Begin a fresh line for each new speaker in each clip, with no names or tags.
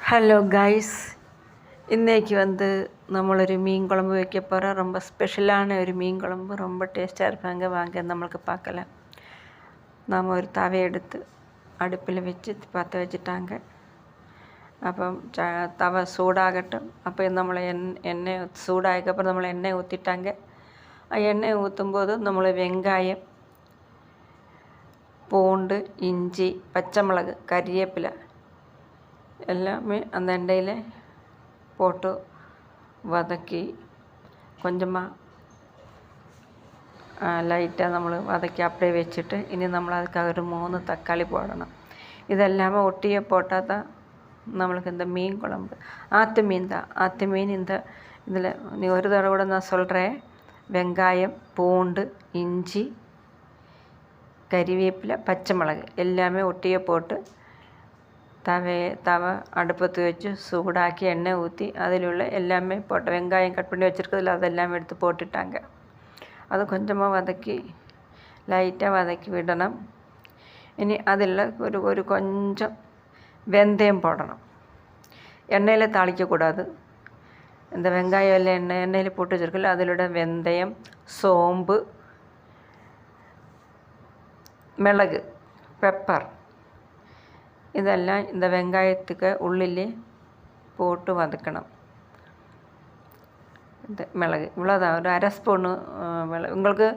Hello guys, இன்றைக்கி நம்மளொரு மீன் குழம்பு வைக்க போகிறோம். ரொம்ப ஸ்பெஷலான ஒரு மீன் குழம்பு, ரொம்ப டேஸ்ட்டாக இருப்பாங்க. வாங்க நம்மளுக்கு பார்க்கலாம். நாம் ஒரு தவை எடுத்து அடுப்பில் வச்சு பற்ற வச்சுட்டாங்க. அப்போ தவை சூடாகட்டும். அப்போ நம்மளை எண்ணெய் சூடாகக்கப்புறம் நம்மளை எண்ணெய் ஊற்றிட்டாங்க. எண்ணெய் ஊற்றும்போது நம்மளை வெங்காயம், பூண்டு, இஞ்சி, பச்சை மிளகு, கறிவேப்பிலை எல்லாமே அந்த எண்ணெயில் போட்டு வதக்கி கொஞ்சமாக லைட்டாக നമ്മൾ வதக்கி அப்படியே வச்சுட்டு இனி നമ്മൾ அதுக்காக ஒரு 3 தக்காளி போடணும். இதெல்லாமே ஒட்டியே போட்டால் தான் நம்மளுக்கு இந்த மீன் குழம்பு ஆற்று மீன் தான். ஆற்று மீன் இதில் நீ ஒரு தடவை கூட நான் சொல்கிறேன். வெங்காயம், பூண்டு, இஞ்சி, கறிவேப்பிலை, பச்சை மிளகு எல்லாமே ஒட்டியே போட்டு தவை அடுப்பத்து வச்சு சூடாக்கி எண்ணெய் ஊற்றி அதில் எல்லாமே போட்டு வெங்காயம் கட் பண்ணி வச்சுருக்கிறதுல அதெல்லாம் எடுத்து போட்டுட்டாங்க. அது கொஞ்சமாக வதக்கி லைட்டாக வதக்கி விடணும். இனி அதில் ஒரு கொஞ்சம் வெந்தயம் போடணும். எண்ணெயில் தாளிக்கக்கூடாது. இந்த வெங்காயம் எல்லாம் எண்ணெயில் போட்டு வச்சுருக்கல அதிலோட வெந்தயம், சோம்பு, மிளகு, பெப்பர் இதெல்லாம் இந்த வெங்காயத்துக்கு உள்ளிலே போட்டு வதக்கணும். இந்த மிளகு இவ்வளோதான், ஒரு அரை ஸ்பூனு மிளகு. உங்களுக்கு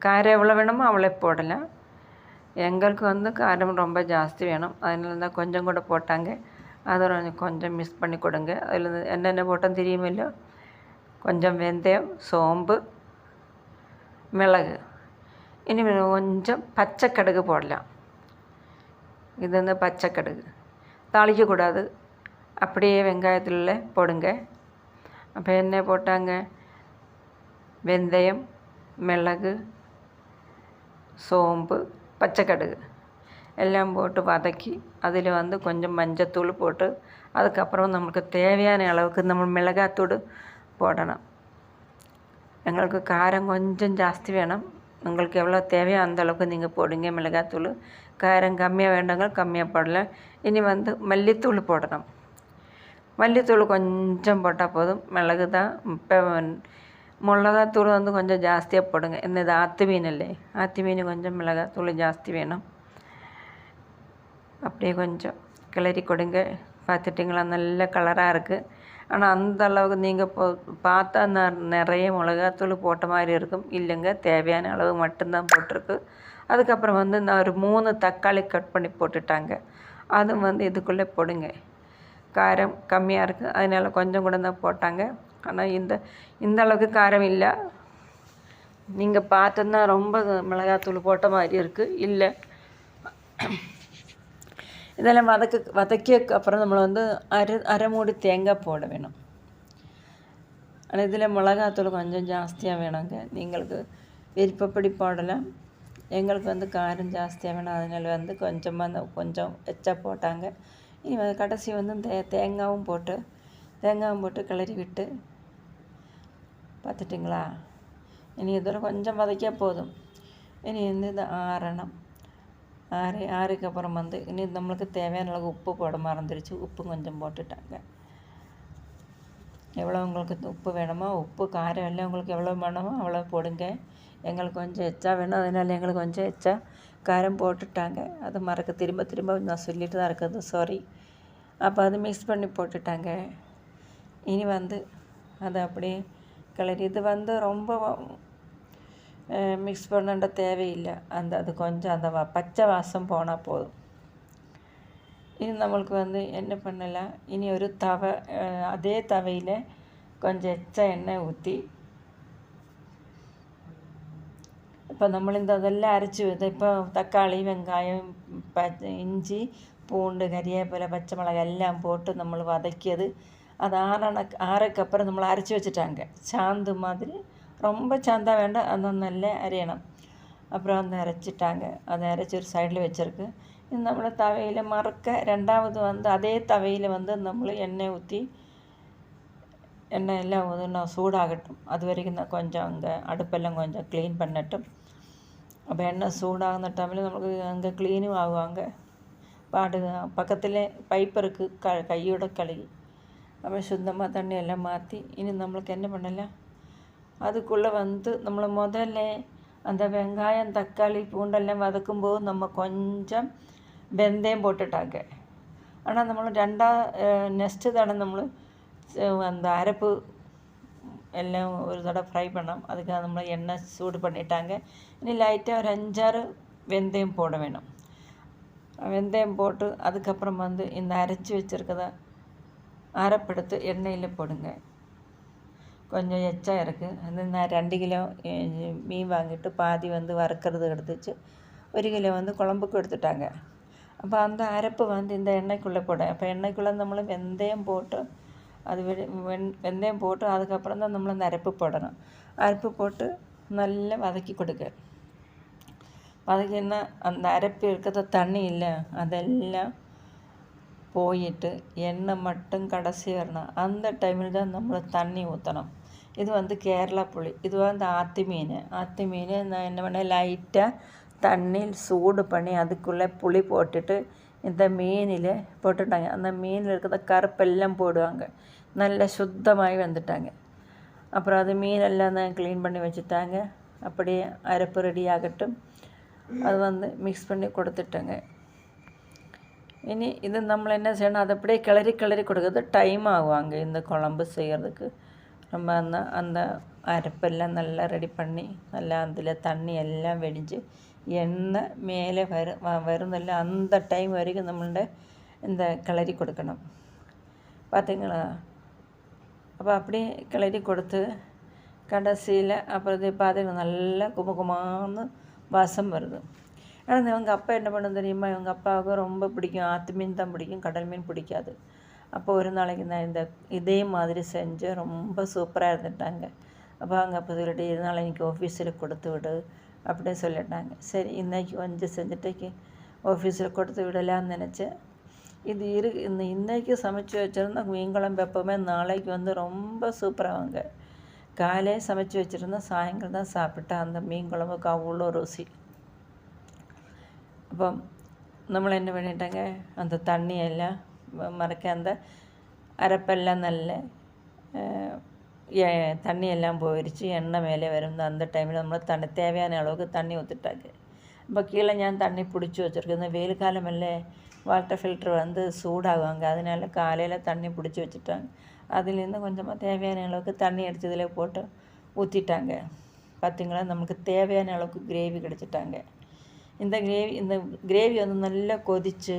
காரம் எவ்வளோ வேணுமோ அவ்வளோ போடலாம். எங்களுக்கு காரம் ரொம்ப ஜாஸ்தி வேணும், அதனால தான் கொஞ்சம் கூட போட்டாங்க. அதை கொஞ்சம் மிக்ஸ் பண்ணி கொடுங்க. அதில் என்னென்ன போட்டோம் தெரியுமில்ல. கொஞ்சம் வெந்தயம், சோம்பு, மிளகு, இனி கொஞ்சம் பச்சை கடுகு போடலாம். இது பச்சை கடுகு தாளிக்கக்கூடாது, அப்படியே வெங்காயத்தில் போடுங்க. அப்போ என்ன போட்டாங்க, வெந்தயம், மிளகு, சோம்பு, பச்சை கடுகு எல்லாம் போட்டு வதக்கி அதில் கொஞ்சம் மஞ்சத்தூள் போட்டு அதுக்கப்புறம் நமக்கு தேவையான அளவுக்கு நம்ம மிளகாத்தூள் போடணும். எங்களுக்கு காரம் கொஞ்சம் ஜாஸ்தி வேணும். உங்களுக்கு எவ்வளோ தேவையோ அந்தளவுக்கு நீங்கள் போடுங்க மிளகாத்தூள். காரம் கம்மியாக வேண்டாங்க கம்மியாக போடலாம். இனி மல்லித்தூள் போடணும். மல்லித்தூள் கொஞ்சம் போட்டால் போதும். மிளகு தான். இப்போ மிளகாத்தூள் கொஞ்சம் ஜாஸ்தியாக போடுங்க. இது ஆற்று மீன் இல்லை, ஆற்று மீன் கொஞ்சம் மிளகாத்தூள் ஜாஸ்தி வேணும். அப்படியே கொஞ்சம் கிளறி கொடுங்க. பார்த்துட்டிங்களா, நல்ல கலராக இருக்குது. ஆனால் அந்த அளவுக்கு நீங்கள் பார்த்தா நிறைய மிளகாத்தூள் போட்ட மாதிரி இருக்கும். இல்லைங்க, தேவையான அளவு மட்டும்தான் போட்டிருக்கு. அதுக்கப்புறம் நான் ஒரு 3 தக்காளி கட் பண்ணி போட்டுட்டாங்க. அதுவும் இதுக்குள்ளே போடுங்க. காரம் கம்மியாக இருக்குது, அதனால் கொஞ்சம் கூட தான் போட்டாங்க. ஆனால் இந்த அளவுக்கு காரம் இல்லை. நீங்கள் பார்த்தோன்னா ரொம்ப மிளகாத்தூள் போட்ட மாதிரி இருக்குது. இல்லை, இதெல்லாம் வதக்கியக்கு அப்புறம் நம்ம அரை மூடி தேங்காய் போட வேணும். ஆனால் இதில் மிளகாத்தூள் கொஞ்சம் ஜாஸ்தியாக வேணுங்க. நீங்களுக்கு விருப்பப்படி போடலாம். எங்களுக்கு காரம் ஜாஸ்தியாக வேணும், அதனால் கொஞ்சம் எச்சா போட்டாங்க. இனி கடைசி தேங்காயும் போட்டு கிளறி விட்டு பார்த்துட்டிங்களா. இனி இதோட கொஞ்சம் வதக்கியா போதும். இனி இது ஆறணும். ஆறுக்கப்புறம் இனி நம்மளுக்கு தேவையான அளவு உப்பு போட மறந்துடுச்சு. உப்பு கொஞ்சம் போட்டுட்டாங்க. எவ்வளோ உங்களுக்கு உப்பு வேணுமோ, உப்பு காரம் எல்லாம் உங்களுக்கு எவ்வளோ வேணுமோ அவ்வளோ போடுங்க. எங்களுக்கு கொஞ்சம் எச்சா வேணும், அதனால் எங்களுக்கு கொஞ்சம் எச்சா காரம் போட்டுட்டாங்க. அது திரும்ப நான் சொல்லிட்டு தான் இருக்குது, சாரி. அப்போ அது மிக்ஸ் பண்ணி போட்டுட்டாங்க. இனி அதை அப்படியே கிளறி இது ரொம்ப மிக்ஸ் பண்ண தேவையில்லை. அது கொஞ்சம் அந்த பச்சை வாசம் போனால் போதும். இனி நம்மளுக்கு என்ன பண்ணலாம், இனி ஒரு அதே தவையில் கொஞ்சம் எச்சா எண்ணெய் ஊற்றி இப்போ நம்ம அதெல்லாம் அரைச்சி இப்போ தக்காளி, வெங்காயம், இஞ்சி, பூண்டு, கறிவேப்பிலை, பச்சை மிளகாய் எல்லாம் போட்டு நம்ம வதக்கியது அது ஆறக்கப்புறம் நம்மளை அரைச்சி வச்சுட்டாங்க. சாந்து மாதிரி, ரொம்ப சாந்தாக வேண்டாம், அது நல்லா அரையணும். அப்புறம் அரைச்சிட்டாங்க. அதை அரைச்சி ஒரு சைடில் வச்சுருக்கு. நம்மளை தவையில் ரெண்டாவது அதே தவையில் நம்மளை எண்ணெய் ஊற்றி எண்ணெய் எல்லாம் சூடாகட்டும். அது வரைக்கும் தான் கொஞ்சம் அங்கே அடுப்பெல்லாம் கொஞ்சம் க்ளீன் பண்ணட்டும். அப்போ எண்ணெய் சூடாகுன டைமில் நமக்கு அங்கே க்ளீனும் ஆகுவாங்க. பக்கத்தில் பைப் இருக்குது, கையோட கழுகி அப்புறம் சுத்தமாக தண்ணியெல்லாம் மாற்றி இனி நம்மளுக்கு என்ன பண்ணலாம், அதுக்குள்ளே நம்ம முதல்ல அந்த வெங்காயம் தக்காளி பூண்டெல்லாம் வதக்கும்போது நம்ம கொஞ்சம் வெந்தயம் போட்டுட்டாங்க. ஆனால் നമ്മൾ നെക്സ്റ്റ് തവണ നമ്മൾ அந்த அரைப்பு எல்லாம் ஒரு தடவை ஃப்ரை பண்ணோம். அதுக்காக நம்ம எண்ணெய் சூடு பண்ணிட்டாங்க. இனி லைட்டாக ஒரு 5-6 வெந்தயம் போட வேணும். வெந்தயம் போட்டு அதுக்கப்புறம் இந்த அரைச்சி வச்சுருக்கத அரைப்படுத்து எண்ணெயில் போடுங்க. கொஞ்சம் எச்சா இருக்குது. அது நான் 2 கிலோ மீன் வாங்கிட்டு பாதி வறுக்கிறது எடுத்துச்சு, 1 கிலோ குழம்புக்கு எடுத்துட்டாங்க. அப்போ அந்த அரைப்பு இந்த எண்ணெய்க்குள்ளே போட. அப்போ எண்ணெய்க்குள்ளே നമ്മൾ வெந்தயம் போட்டு அது வெந்தயம் போட்டு அதுக்கப்புறம் தான் நம்ம அந்த அரைப்பு போடணும். அரைப்பு போட்டு நல்லா வதக்கி கொடுக்க. வதக்கினா அந்த அரைப்பு இருக்கிற தண்ணி இல்லை அதெல்லாம் போயிட்டு எண்ணெய் மட்டும் கடைசி வரணும். அந்த டைமில் தான் நம்ம தண்ணி ஊற்றணும். இது கேரளா புளி. இது ஆத்தி மீன். ஆத்தி மீன் நான் என்ன பண்ணேன், லைட்டாக தண்ணியில் சூடு பண்ணி அதுக்குள்ளே புளி போட்டுட்டு இந்த மீனில் போட்டுட்டாங்க. அந்த மீனில் இருக்கிற கருப்பெல்லாம் போடுவாங்க. நல்லா சுத்தமாகி வந்துட்டாங்க. அப்புறம் அது மீனெல்லாம் தான் க்ளீன் பண்ணி வச்சுட்டாங்க. அப்படியே அரைப்பு ரெடி ஆகட்டும். அது மிக்ஸ் பண்ணி கொடுத்துட்டாங்க. இனி இது நம்ம என்ன செய்யணும், அதை அப்படியே கிளறி கொடுக்குறது டைம் ஆகுவாங்க இந்த குழம்பு செய்கிறதுக்கு. நம்ம அந்த அரைப்பெல்லாம் நல்லா ரெடி பண்ணி நல்லா அதில் தண்ணி எல்லாம் வெடிஞ்சு எண்ணெய் மேலே வருന്നില്ല. அந்த டைம் வரைக்கும் നമ്മളുടെ இந்த கிளறி கொடுக்கணும். பார்த்தீங்களா? அப்போ அப்படியே கிளறி கொடுத்து கடைசியில் அப்புறம் இது பார்த்தீங்கன்னா நல்லா குமகுமான்னு வாசம் வருது. ஆனால் இவங்க அப்பா என்ன பண்ண தெரியுமா, இவங்க அப்பாவுக்கு ரொம்ப பிடிக்கும் ஆற்று மீன் தான் பிடிக்கும், கடல் மீன் பிடிக்காது. அப்போ ஒரு நாளைக்கு நான் இதே மாதிரி செஞ்சு ரொம்ப சூப்பராக இருந்துட்டாங்க. அப்போ அவங்க அப்போ சொல்லிட்டு இதனால் இன்றைக்கி ஆஃபீஸில் கொடுத்து விடு அப்படின்னு சொல்லிட்டாங்க. சரி இன்றைக்கி கொஞ்சம் செஞ்சுட்டு ஆஃபீஸில் கொடுத்து விடலான்னு நினச்சேன். இது இன்றைக்கி சமைச்சு வச்சுருந்தா மீன் குழம்பு எப்போவுமே நாளைக்கு ரொம்ப சூப்பராகுங்க. காலையே சமைச்சு வச்சுருந்தா சாயங்காலம் தான் சாப்பிட்டா அந்த மீன் குழம்புக்கு அவ்வளோ ருசி. அப்போ നമ്മൾ என்ன பண்ணிட்டாங்க, அந்த தண்ணியெல்லாம் மறக்க அந்த அரைப்பெல்லாம் நல்ல தண்ணியெல்லாம் போயிடுச்சு, எண்ணெய் மேலே வரும். அந்த டைமில் நம்ம தேவையான அளவுக்கு தண்ணி ஊற்றிட்டாங்க. இப்போ கீழே ഞാൻ தண்ணி பிடிச்சி வச்சுருக்கேன். இந்த வெயில் காலமல்ல வாட்டர் ஃபில்ட்ரு சூடாகுவாங்க, அதனால காலையில் தண்ணி பிடிச்சி வச்சுட்டாங்க. அதுலேருந்து கொஞ்சமாக தேவையான அளவுக்கு தண்ணி எடுத்து இதில் போட்டு ஊற்றிட்டாங்க. பார்த்திங்களா, நமக்கு தேவையான அளவுக்கு கிரேவி கிடச்சிட்டாங்க. இந்த கிரேவி நல்லா கொதித்து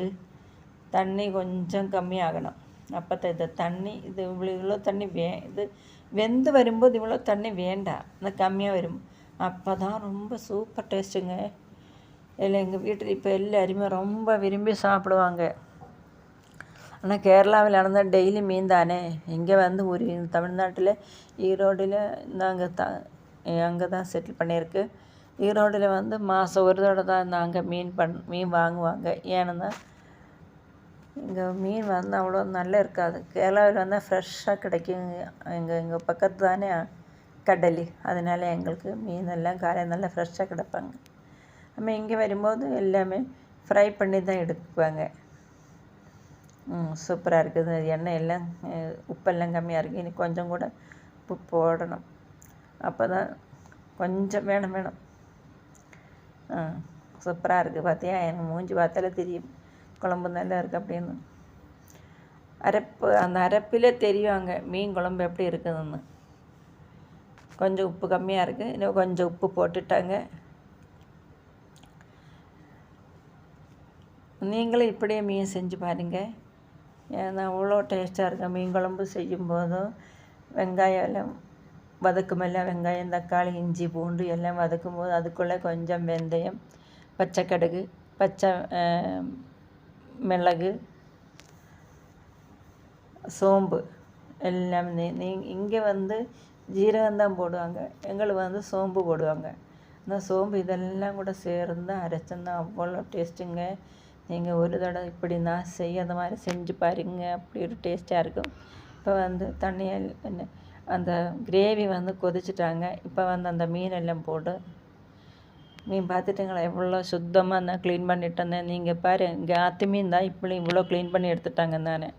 தண்ணி கொஞ்சம் கம்மியாகணும். அப்போ இந்த தண்ணி இவ்வளோ தண்ணி இது வெந்து வரும்போது இவ்வளோ தண்ணி வேண்டாம், இந்த கம்மியாக வரும். அப்போ தான் ரொம்ப சூப்பர் டேஸ்ட்டுங்க. இல்லை எங்கள் வீட்டில் இப்போ எல்லாருமே ரொம்ப விரும்பி சாப்பிடுவாங்க. ஆனால் கேரளாவில் நடந்தால் டெய்லி மீன் தானே. இங்கே ஒரு தமிழ்நாட்டில் ஈரோடில் நாங்கள் அங்கே தான் செட்டில் பண்ணியிருக்கு. ஈரோடில் மாதம் ஒரு தடவை தான் நாங்கள் மீன் வாங்குவாங்க. ஏன்னா இங்கே மீன் அவ்வளோ நல்லா இருக்காது. கேரளாவில் ஃப்ரெஷ்ஷாக கிடைக்கும். எங்கள் பக்கத்து தானே கடல், அதனால எங்களுக்கு மீனெல்லாம் காலையில் நல்லா ஃப்ரெஷ்ஷாக கிடைப்பாங்க. நம்ம இங்கே வரும்போது எல்லாமே ஃப்ரை பண்ணி தான் எடுப்பாங்க. சூப்பராக இருக்குது. எண்ணெய் எல்லாம் உப்பெல்லாம் கம்மியாக இருக்குது. இனி கொஞ்சம் கூட உப்பு போடணும். அப்போ தான் கொஞ்சம் வேணும். சூப்பராக இருக்குது. பார்த்தியா, எனக்கு மூஞ்சி பார்த்தாலே தெரியும் குழம்பு நல்லா இருக்குது அப்படின்னு. அந்த அரைப்பிலே தெரியுவாங்க மீன் குழம்பு எப்படி இருக்குதுன்னு. கொஞ்சம் உப்பு கம்மியாக இருக்குது, இன்னும் கொஞ்சம் உப்பு போட்டுட்டாங்க. நீங்களும் இப்படியே மீன் செஞ்சு பாருங்கள். ஏன்னா அவ்வளோ டேஸ்ட்டாக இருக்கும். மீன் குழம்பு செய்யும்போதும் வெங்காயம் எல்லாம் வதக்குமெல்லாம் வெங்காயம் தக்காளி இஞ்சி பூண்டு எல்லாம் வதக்கும்போது அதுக்குள்ளே கொஞ்சம் வெந்தயம், பச்சை கடுகு, பச்சை மிளகு, சோம்பு எல்லாம் இங்கே ஜீரகம் தான் போடுவாங்க, எங்களுக்கு சோம்பு போடுவாங்க. இந்த சோம்பு இதெல்லாம் கூட சேர்ந்து அரைச்சோன்னா அவ்வளோ டேஸ்ட்டுங்க. நீங்கள் ஒரு தடவை இப்படி நான் செய்யாத மாதிரி செஞ்சு பாருங்க, அப்படி ஒரு டேஸ்ட்டாக இருக்கும். இப்போ தண்ணியில் அந்த கிரேவி கொதிச்சிட்டாங்க. இப்போ அந்த மீனெல்லாம் போட்டு மீன் பார்த்துட்டுங்களா எவ்வளோ சுத்தமாக நான் க்ளீன் பண்ணிட்டு வந்தேன். நீங்கள் பாரு, இங்கே ஆற்று மீன் தான் இப்படி இவ்வளோ க்ளீன் பண்ணி எடுத்துட்டாங்க தானே.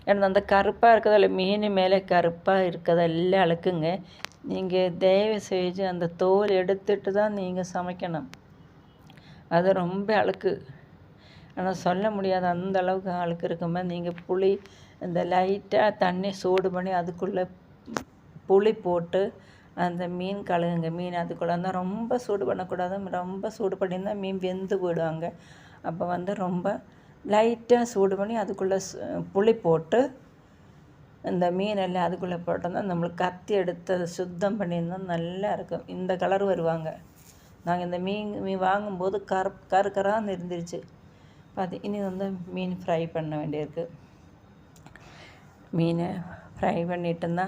ஏன்னா அந்த கருப்பாக இருக்கிறதில்ல, மீன் மேலே கருப்பாக இருக்கிறதெல்லாம் அழுக்குங்க. நீங்கள் தயவு செஞ்சு அந்த தோல் எடுத்துட்டு தான் நீங்கள் சமைக்கணும். அது ரொம்ப அழுக்கு. ஆனால் சொல்ல முடியாது, அந்த அளவுக்கு அழுக்கு இருக்கும்போது நீங்கள் புளி இந்த லைட்டாக தண்ணி சூடு பண்ணி அதுக்குள்ளே புளி போட்டு அந்த மீன் கழுகுங்க. மீன் அதுக்குள்ளே இருந்தால் ரொம்ப சூடு பண்ணக்கூடாது. ரொம்ப சூடு பண்ணியிருந்தால் மீன் வெந்து போயிடுவாங்க. அப்போ வந்து ரொம்ப லைட்டாக சூடு பண்ணி அதுக்குள்ளே புளி போட்டு இந்த மீனெல்லாம் அதுக்குள்ளே போட்டோம்னா நம்மளுக்கு கத்தி எடுத்து அதை சுத்தம் பண்ணியிருந்தால் நல்லா இருக்கும். இந்த கலர் வருவாங்க. நாங்கள் இந்த மீன் வாங்கும்போது கருக்கரான்னு இருந்துருச்சு. இனி வந்து மீன் ஃப்ரை பண்ண வேண்டியிருக்கு. மீனை ஃப்ரை பண்ணிட்டோம்னா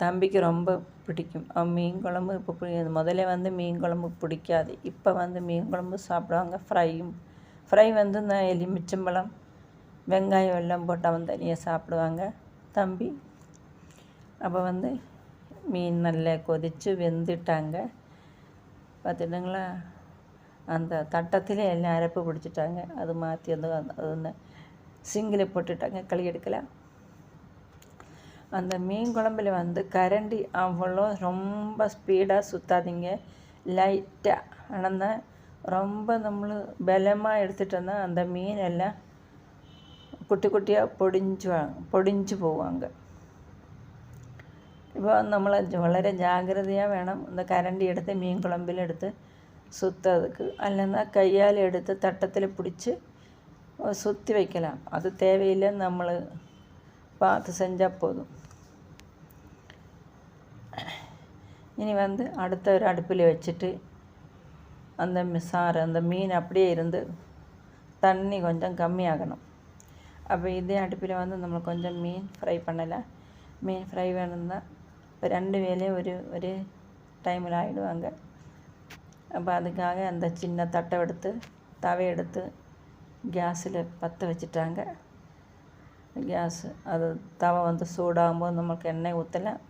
தம்பிக்கு ரொம்ப பிடிக்கும். அவன் மீன் குழம்பு இப்போ முதல்ல வந்து மீன் குழம்பு பிடிக்காது. இப்போ வந்து மீன் குழம்பு சாப்பிடுவாங்க. ஃப்ரை வந்து இந்த எலுமிச்சம்பழம் வெங்காயம் எல்லாம் போட்டு அவன் தனியாக சாப்பிடுவாங்க தம்பி. அப்போ வந்து மீன் நல்லா கொதித்து வெந்துட்டாங்க. பார்த்துட்டுங்களா, அந்த தட்டத்தில் எல்லாம் அரைப்பு பிடிச்சிட்டாங்க. அது மாற்றி அது சிங்கில் போட்டுட்டாங்க, களி எடுக்கலாம். அந்த மீன் குழம்புல வந்து கரண்டி அவ்வளோ ரொம்ப ஸ்பீடாக சுற்றாதீங்க, லைட்டாக. ஆனால் ரொம்ப நம்மள பலமாக எடுத்துட்டோன்னா அந்த மீன் எல்லாம் குட்டி குட்டியாக பொடிஞ்சு போவாங்க. இப்போ നമ്മൾ വളരെ ജാഗ്രതயாக വേണം இந்த கரண்டி எடுத்து மீன் குழம்பில் எடுத்து சுற்றுறதுக்கு. இல்லைன்னா கையால் எடுத்து தட்டத்தில் பிடிச்சி சுற்றி வைக்கலாம். அது தேவையில்லை, நம்ம பார்த்து செஞ்சால் போதும். இனி வந்து அடுத்த ஒரு அடுப்பில் வச்சுட்டு அந்த சாறு அந்த மீன் அப்படியே இருந்து தண்ணி கொஞ்சம் கம்மியாகணும். அப்போ இதே அடுப்பில் வந்து நம்ம கொஞ்சம் மீன் ஃப்ரை பண்ணலாம். மீன் ஃப்ரை வேணும்னா இப்போ 2 வேலையும் ஒரு டைமில் ஆகிடுவாங்க. அப்போ அதுக்காக அந்த சின்ன தட்டை எடுத்து தவை எடுத்து கேஸில் பற்ற வச்சுட்டாங்க. அது தவை வந்து சூடாகும்போது நமக்கு எண்ணெய் ஊற்றலாம்.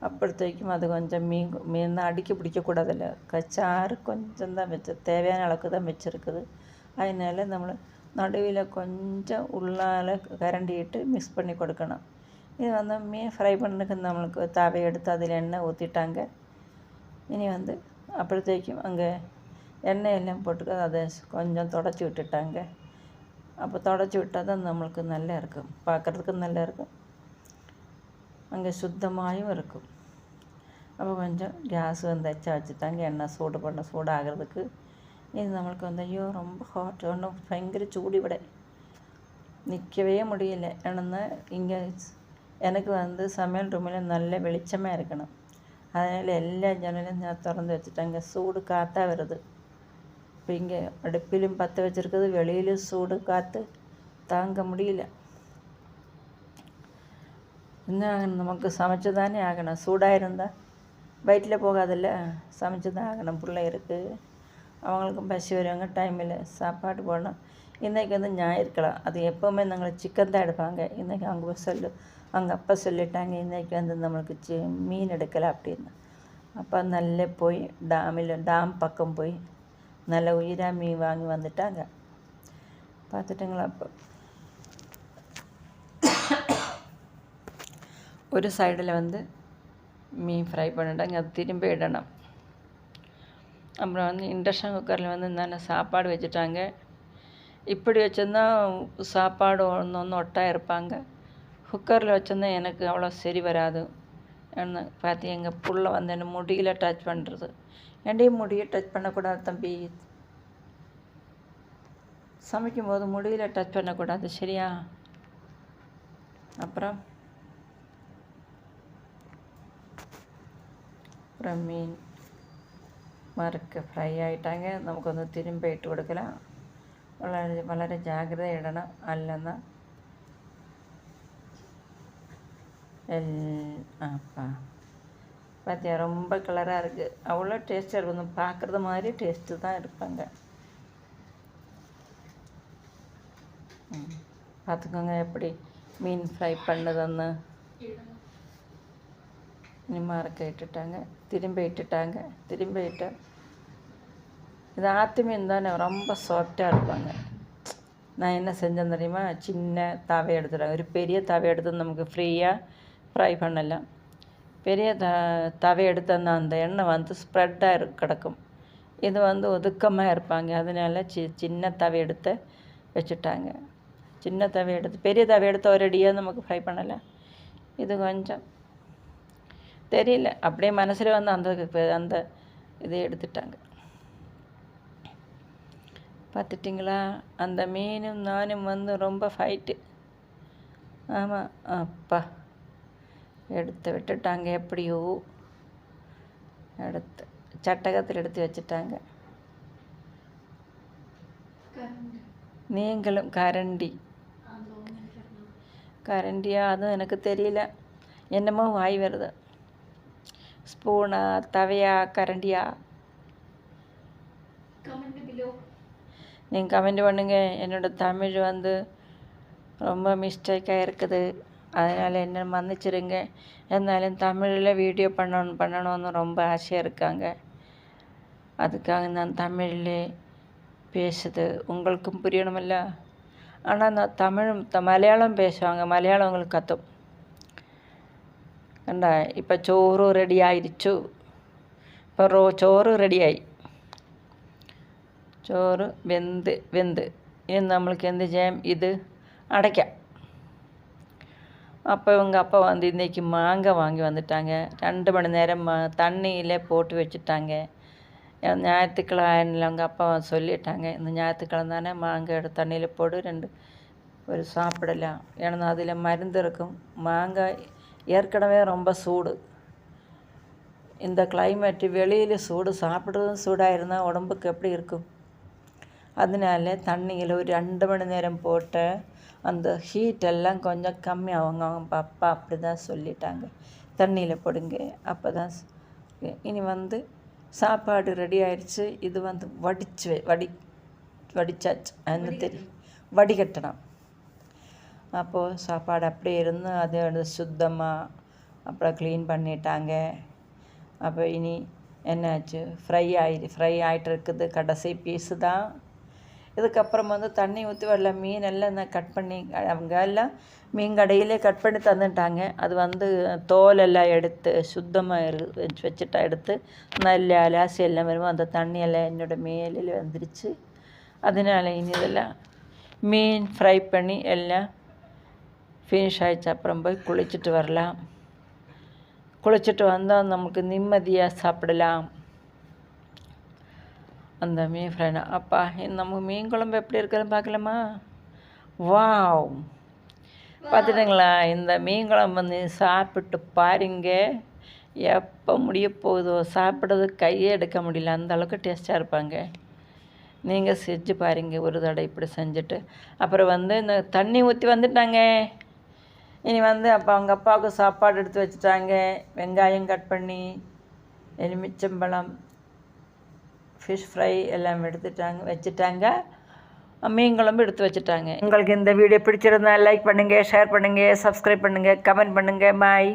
அப்படி அது கொஞ்சம் மீன் தான் அடிக்க பிடிக்கக்கூடாதில்ல. சாறு கொஞ்சம் தான் தேவையான அளவுக்கு தான் வச்சுருக்குது. அதனால நம்ம நடுவில் கொஞ்சம் உள்ளால் கரண்டிட்டு மிக்ஸ் பண்ணி கொடுக்கணும். இது வந்து மீன் ஃப்ரை பண்ணுறதுக்கு நம்மளுக்கு தவை எடுத்து அதில் எண்ணெய் ஊற்றிட்டாங்க. இனி வந்து அப்படி அங்கே எண்ணெய் எல்லாம் போட்டு அதை கொஞ்சம் தொடச்சி விட்டுட்டாங்க. அப்போ தொடச்சி விட்டால் தான் நம்மளுக்கு நல்லா இருக்கும், பார்க்குறதுக்கு நல்லா இருக்கும், அங்கே சுத்தமாகவும் இருக்கும். அப்போ கொஞ்சம் கேஸ் வந்து வச்சுட்டாங்க, எண்ணெய் சூடாகிறதுக்கு. இது நம்மளுக்கு வந்து ஐயோ ரொம்ப ஹாட், ஒன்றும் பயங்கர சூடி விட நிற்கவே முடியல. ஏன்னா இங்கே எனக்கு வந்து சமையல் ரூமில் நல்ல வெளிச்சமாக இருக்கணும். அதனால் எல்லா ஜன்னலையும் நான் திறந்து வச்சுட்டாங்க. சூடு காற்றாக வருது. இப்போ இங்கே அடுப்பிலும் பற்ற வச்சுருக்குது, வெளியிலும் சூடு காற்று தாங்க முடியல. என்ன நமக்கு சமைச்சு தானே ஆகணும். சூடாக இருந்தால் வயிற்றில் போகாதில்ல, சமைச்சு தான் ஆகணும். பிள்ளை இருக்குது, அவங்களுக்கும் பசி வருவாங்க, டைமில் சாப்பாடு போடணும். இன்றைக்கி வந்து ஞாயிற்றுக்கிழமை, அது எப்போவுமே நாங்கள் சிக்கன் தான் எடுப்பாங்க. இன்றைக்கி அவங்க அப்பா சொல்லிட்டாங்க இன்றைக்கி வந்து நம்மளுக்கு மீன் எடுக்கலை அப்படின்னு. அப்போ நல்ல போய் டாம் பக்கம் போய் நல்ல உயிராக மீன் வாங்கி வந்துட்டாங்க. பார்த்துட்டுங்களா, அப்போ ஒரு சைடில் வந்து மீன் ஃப்ரை பண்ணிட்டாங்க, அது திரும்பி இடணும். அப்புறம் வந்து இண்டக்ஷன் குக்கரில் வந்து என்னென்ன சாப்பாடு வச்சுட்டாங்க. இப்படி வச்சுருந்தா சாப்பாடு ஒன்று ஒட்டாக இருப்பாங்க. குக்கரில் வச்சுருந்தா எனக்கு அவ்வளோ சரி வராது. என்ன பார்த்து எங்கள் புள்ள வந்து என்ன முடியில் டச் பண்ணுறது. ஏன்டி முடியை டச் பண்ணக்கூடாது தம்பி, சமைக்கும்போது முடியில் டச் பண்ணக்கூடாது, சரியா? அப்புறம் மீன் மறுக்க ஃப்ரை ஆகிட்டாங்க. நமக்கு வந்து திரும்பி இட்டு கொடுக்கலாம். വളരെ ജാഗ്രത ഇടണം, അല്ലെന്നാൽ பார்த்தியா ரொம்ப கலராக இருக்குது, அவ்வளோ டேஸ்ட்டாக இருக்கும். பார்க்குறது மாதிரி டேஸ்ட்டு தான் இருப்பாங்க. பார்த்துக்கோங்க எப்படி மீன் ஃப்ரை பண்ணதுன்னு. இனிமேல் இட்டுட்டாங்க, திரும்பி இட்டுட்டாங்க. திரும்பி இட்டு இது ஆற்று மீன் தானே, ரொம்ப சாஃப்டாக இருப்பாங்க. நான் என்ன செஞ்சேன் தெரியுமா, சின்ன தவை எடுத்துட்டேன். ஒரு பெரிய தவை எடுத்து நமக்கு ஃப்ரீயாக ஃப்ரை பண்ணலாம். பெரிய தவை எடுத்து அந்த எண்ணெய் வந்து ஸ்ப்ரெட்டாக கிடக்கும். இது வந்து ஒதுக்கமாக இருப்பாங்க. அதனால சின்ன தவை எடுத்து வச்சுட்டாங்க. சின்ன தவை எடுத்து பெரிய தவை எடுத்து ஒரடியாக நமக்கு ஃப்ரை பண்ணலாம். இது கொஞ்சம் தெரியல, அப்படியே மனசில் வந்து அந்த இதை எடுத்துட்டாங்க. பார்த்துட்டிங்களா, அந்த மீனும் நானும் வந்து ரொம்ப ஃபைட்டு. ஆமாம், அப்பா எடுத்து விட்டுட்டாங்க. எப்படியோ எடுத்து சட்டகத்தில் எடுத்து வச்சுட்டாங்க. நீங்களும் கரண்டியா, அதுவும் எனக்கு தெரியல, என்னமோ வாய் வருது. ஸ்பூனா, தவையா, கரண்டியா? நீங்கள் கமெண்ட் பண்ணுங்க. என்னோடய தமிழ் வந்து ரொம்ப மிஸ்டேக்காக இருக்குது, அதனால் என்ன மன்னிச்சிருங்க. இருந்தாலும் தமிழில் வீடியோ பண்ணணும்னு ரொம்ப ஆசையாக இருக்காங்க. அதுக்காக நான் தமிழில் பேசுது, உங்களுக்கும் புரியணுமில்ல. ஆனால் நான் மலையாளம் பேசுவாங்க, மலையாளம் உங்களுக்கு கற்றும் കണ്ട. ഇപ്പം ചോറ് റെഡി ആയിരിച്ചു. ഇപ്പോൾ ചോറ് റെഡിയായി. ചോറ് വെന്ത് ഇനി നമ്മൾക്ക് എന്ത് ചെയ്യാം, ഇത് അടയ്ക്കാം. அப்போ இவங்க அப்பா வந்து இன்றைக்கி மாங்காய் வாங்கி வந்துட்டாங்க. 2 மணி நேரம் தண்ணியில் போட்டு வச்சுட்டாங்க. ஞாயிற்றுக்கிழமை அவங்க அப்பா சொல்லிட்டாங்க, இந்த ஞாயிற்றுக்கிழமை தானே மாங்காய் எடுத்து தண்ணியில் போட்டு ஒரு சாப்பிடலாம். ஏன்னா அதில் மருந்து இருக்கும். மாங்காய் ஏற்கனவே ரொம்ப சூடு. இந்த கிளைமேட்டு வெளியில் சூடு, சாப்பிட்றதும் சூடாக இருந்தால் உடம்புக்கு எப்படி இருக்கும்? அதனால தண்ணியில் ஒரு 2 மணி நேரம் போட்ட அந்த ஹீட்டெல்லாம் கொஞ்சம் கம்மியாகுங்க. அவங்க அப்பா அப்படி தான் சொல்லிட்டாங்க, தண்ணியில் போடுங்க. அப்போ தான் இனி வந்து சாப்பாடு ரெடி ஆயிடுச்சு. இது வந்து வடிச்சாச்சு, அது தெரியும், வடிகட்டணும். அப்போது சாப்பாடு அப்படியே இருந்து அது சுத்தமாக அப்புறம் க்ளீன் பண்ணிட்டாங்க. அப்போ இனி என்னாச்சு, ஃப்ரை ஆகிட்டு இருக்குது. கடைசி பீஸு தான். இதுக்கப்புறம் வந்து தண்ணி ஊற்றி வரல, மீனெல்லாம் நான் கட் பண்ணி, அவங்க எல்லாம் மீன் கடையிலே கட் பண்ணி தந்துட்டாங்க. அது வந்து தோலெல்லாம் எடுத்து சுத்தமாக வச்சுட்டா எடுத்து நல்ல அலாசி எல்லாம் வருவோம். அந்த தண்ணியெல்லாம் என்னோடய மேலில் வந்துருச்சு. அதனால இனி இதெல்லாம் மீன் ஃப்ரை பண்ணி எல்லாம் ஃபினிஷ் ஆகிடுச்சு. அப்புறம் போய் குளிச்சுட்டு வரலாம். குளிச்சுட்டு வந்தால் நமக்கு நிம்மதியாக சாப்பிடலாம். அந்த மீன் ஃப்ரை. அப்பா, நம்ம மீன் குழம்பு எப்படி இருக்குதுன்னு பார்க்கலாமா? வாவ், பார்த்துட்டுங்களா? இந்த மீன் குழம்பு வந்து சாப்பிட்டு பாருங்க, எப்போ முடிய போகுதோ. சாப்பிட்றது கையே எடுக்க முடியல, அந்த அளவுக்கு டேஸ்ட்டாக இருப்பாங்க. நீங்கள் செஞ்சு பாருங்க ஒரு தடவை இப்படி செஞ்சுட்டு. அப்புறம் வந்து இந்த தண்ணி ஊற்றி வந்துட்டாங்க. இனி வந்து அப்போ அவங்க அப்பாவுக்கு சாப்பாடு எடுத்து வச்சுட்டாங்க. வெங்காயம் கட் பண்ணி, எலுமிச்சம்பழம், ஃபிஷ் ஃப்ரை எல்லாம் வச்சுட்டாங்க. மீன் குழம்பு எடுத்து வச்சுட்டாங்க. உங்களுக்கு இந்த வீடியோ பிடிச்சிருந்தா லைக் பண்ணுங்கள், ஷேர் பண்ணுங்கள், சப்ஸ்கிரைப் பண்ணுங்கள், கமெண்ட் பண்ணுங்கள். பாய்.